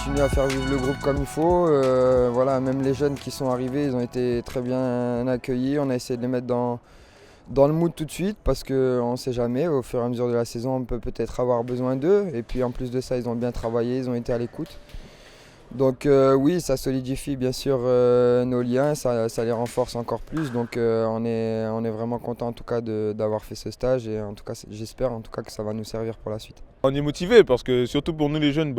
continue à faire vivre le groupe comme il faut. Voilà, même les jeunes qui sont arrivés, ils ont été très bien accueillis. On a essayé de les mettre dans le mood tout de suite parce qu'on ne sait jamais. Au fur et à mesure de la saison, on peut peut-être avoir besoin d'eux. Et puis en plus de ça, ils ont bien travaillé, ils ont été à l'écoute. Donc oui, ça solidifie bien sûr nos liens, ça les renforce encore plus. Donc on est vraiment content en tout cas d'avoir fait ce stage et en tout cas j'espère en tout cas que ça va nous servir pour la suite. On est motivé parce que surtout pour nous les jeunes,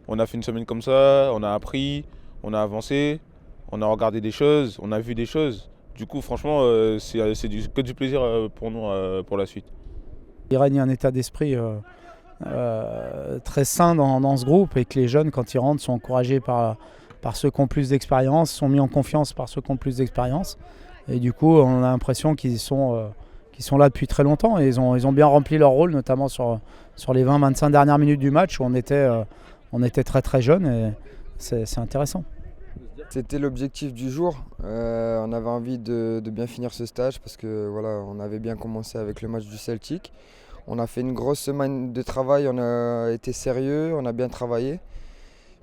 on a fait une semaine comme ça, on a appris, on a avancé, on a regardé des choses, on a vu des choses. Du coup franchement c'est que du plaisir pour nous pour la suite. Il règne un état d'esprit très sain dans ce groupe et que les jeunes quand ils rentrent sont encouragés par ceux qui ont plus d'expérience, sont mis en confiance par ceux qui ont plus d'expérience. Et du coup on a l'impression qu'ils sont là depuis très longtemps et ils ont bien rempli leur rôle, notamment sur les 20-25 dernières minutes du match où on était très très jeunes et c'est intéressant. C'était l'objectif du jour. On avait envie de bien finir ce stage parce que voilà, on avait bien commencé avec le match du Celtic. On a fait une grosse semaine de travail, on a été sérieux, on a bien travaillé.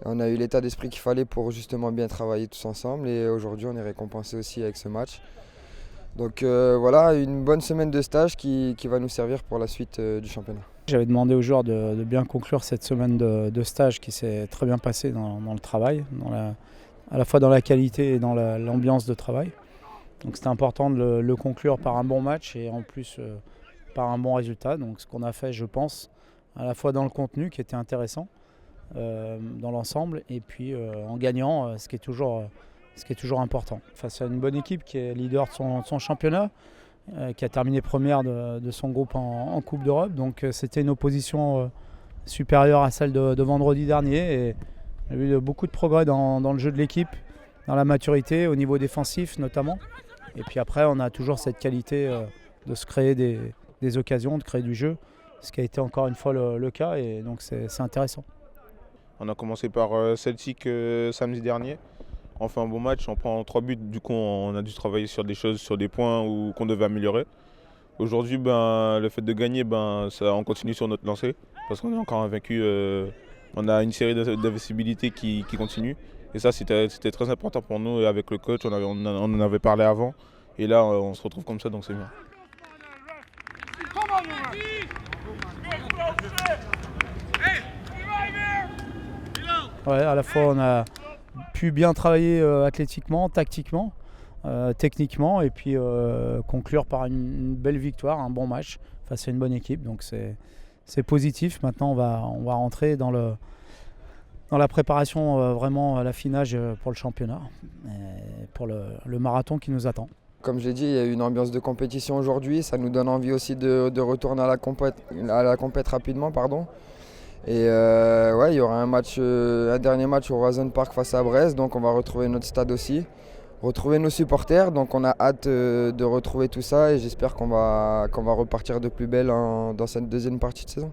On a eu l'état d'esprit qu'il fallait pour justement bien travailler tous ensemble et aujourd'hui on est récompensé aussi avec ce match. Donc voilà, une bonne semaine de stage qui va nous servir pour la suite du championnat. J'avais demandé aux joueurs de bien conclure cette semaine de stage qui s'est très bien passée dans le travail, à la fois dans la qualité et dans l'ambiance de travail. Donc c'était important de le conclure par un bon match et en plus par un bon résultat. Donc ce qu'on a fait, je pense, à la fois dans le contenu qui était intéressant, dans l'ensemble, et puis en gagnant, ce qui est toujours important. Face à une bonne équipe qui est leader de son championnat, qui a terminé première de son groupe en Coupe d'Europe. Donc c'était une opposition supérieure à celle de vendredi dernier. Et on a vu beaucoup de progrès dans le jeu de l'équipe, dans la maturité, au niveau défensif notamment. Et puis après, on a toujours cette qualité de se créer des occasions, de créer du jeu, ce qui a été encore une fois le cas. Et donc c'est intéressant. On a commencé par Celtic samedi dernier. On fait un bon match, on prend 3 buts, du coup on a dû travailler sur des choses, sur des points qu'on devait améliorer. Aujourd'hui, le fait de gagner, on continue sur notre lancée parce qu'on est encore invaincu. On a une série d'invincibilité qui continue et ça c'était très important pour nous et avec le coach, on en avait parlé avant et là on se retrouve comme ça donc c'est bien. Ouais, à la fois on a pu bien travailler athlétiquement, tactiquement, techniquement et puis conclure par une belle victoire, un bon match face à une bonne équipe. Donc c'est positif. Maintenant on va rentrer dans la préparation vraiment à l'affinage pour le championnat, et pour le marathon qui nous attend. Comme je l'ai dit, il y a eu une ambiance de compétition aujourd'hui. Ça nous donne envie aussi de retourner à la compète rapidement. Et ouais, il y aura un dernier match au Roazhon Park face à Brest, donc on va retrouver notre stade aussi, retrouver nos supporters, donc on a hâte de retrouver tout ça et j'espère qu'on va repartir de plus belle dans cette deuxième partie de saison.